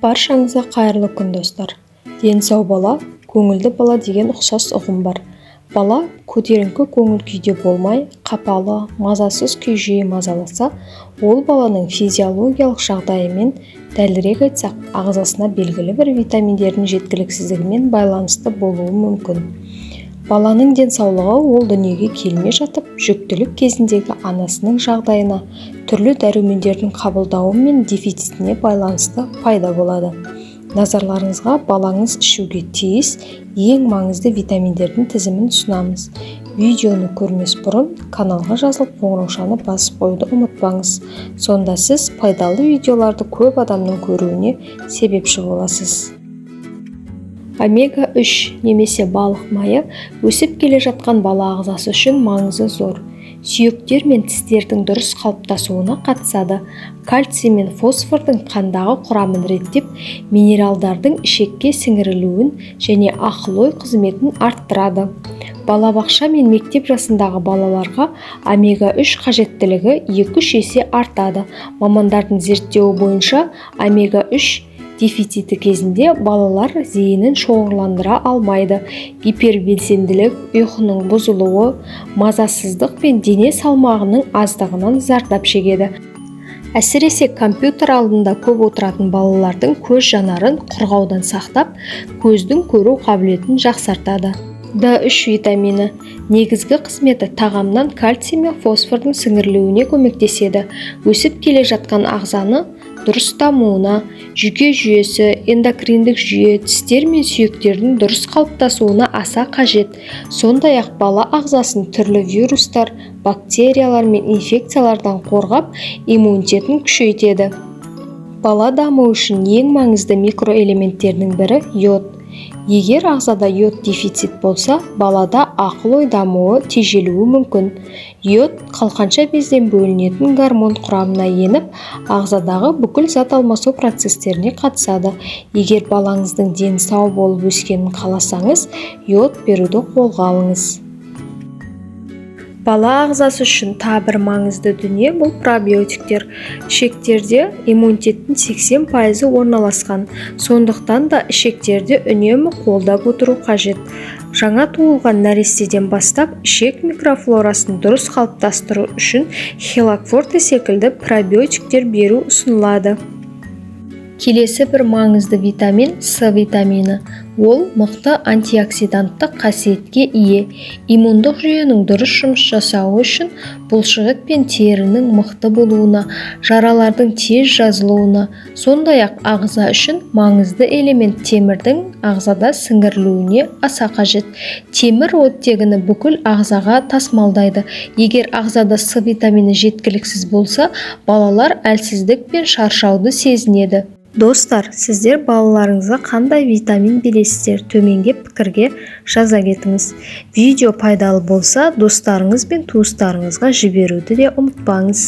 Баршаңызға қайырлы күн достар. Дені сау бала, көңілді бала деген ұқсас ұғым бар. Бала көтеріңкі көңіл күйде болмай, қапалы, мазасыз күй жиі мазаласа, ол баланың физиологиялық жағдайымен, дәлірек айтсақ, ағзасына белгілі бір витаминдердің жеткіліксіздігімен байланысты болуы мүмкін. Баланың денсаулығы ол дүниеге келмей жатып, жүктілік кезіндегі анасының жағдайына, түрлі дәрумендердің қабылдауы мен дефицитіне байланысты пайда болады. Назарларыңызға балаңыз ішуге тиіс ең маңызды витаминдердің тізімін ұсынамыз. Видеоны көрмес бұрын каналға жазылып қоңыраушаны басып қоюды ұмытпаңыз. Сонда сіз пайдалы видеоларды көп адамның көруіне себепші боласыз. Омега-3 немесе балық майы өсіп келе жатқан бала ағзасы үшін маңызы зор. Сүйектер мен тістердің дұрыс қалыптасуына қатысады. Кальций мен фосфордың қандағы құрамын реттеп, минералдардың ішекке сіңірілуін және ақыл-ой қызметін арттырады. Балабақша мен мектеп жасындағы балаларға омега-3 қажеттілігі 2-3 есе артады. Мамандардың зерттеуі бойынша омега-3 дефициті кезінде балалар зейінін шоғырландыра алмайды. Гипербелсенділік, ұйқының бұзылуы, мазасыздық пен дене салмағының аздығынан зардап шегеді. Әсіресе компьютер алдында көп отыратын балалардың көз жанарын құрғаудан сақтап, көздің көру қабілетін жақсартады. D3 витамині негізгі қызметі тағамнан кальций мен фосфордың сіңірілуіне көмектеседі. Өсіп келе жатқан ағзаны дұрыс дамуына, жүйке жүйесі, эндокриндік жүйе, тістер мен сүйектердің дұрыс қалыптасуына аса қажет. Сондай-ақ бала ағзасын түрлі вирустар, бактериялар мен инфекциялардан қорғап, иммунитетін күшейтеді. Бала дамуы үшін ең маңызды микроэлементтердің бірі йод. Егер ағзада йод дефицит болса, балада ақыл-ой дамуы тежелуі мүмкін. Йод қалқанша безден бөлінетін гормон құрамына еніп, ағзадағы бүкіл зат алмасу процестеріне қатысады. Егер балаңыздың дені сау болып өскенін қаласаңыз, йод беруді қолға алыңыз. Бала ағзасы үшін тағы бір маңызды дүние бұл пробиотиктер. Ішектерде иммунитеттің 80% орналасқан. Сондықтан да ішектерді үнемі қолдап отыру қажет. Жаңа туылған нәрестеден бастап ішек микрофлорасын дұрыс қалыптастыру үшін хелакфорте секілді пробиотиктер беру ұсынылады. Келесі бір маңызды витамин С витамині. Ол мықты антиоксиданттық қасиетке ие. Иммундық жүйенің дұрыс жұмыс жасауы үшін бұлшықет пен терінің мықты болуына, жаралардың тез жазылуына, сондай-ақ ағза үшін маңызды элемент темірдің ағзада сіңірілуіне аса қажет. Темір оттегіні бүкіл ағзаға тасымалдайды. Егер ағзада С витамині жеткіліксіз болса, балалар әлсіздік пен шаршауды сезінеді. Достар, сіздер балаларыңызға қандай витамин бересіздер? Төменге пікірге жаза кетіңіз. Видео пайдалы болса, достарыңыз бен туыстарыңызға жіберуді де ұмытпаңыз.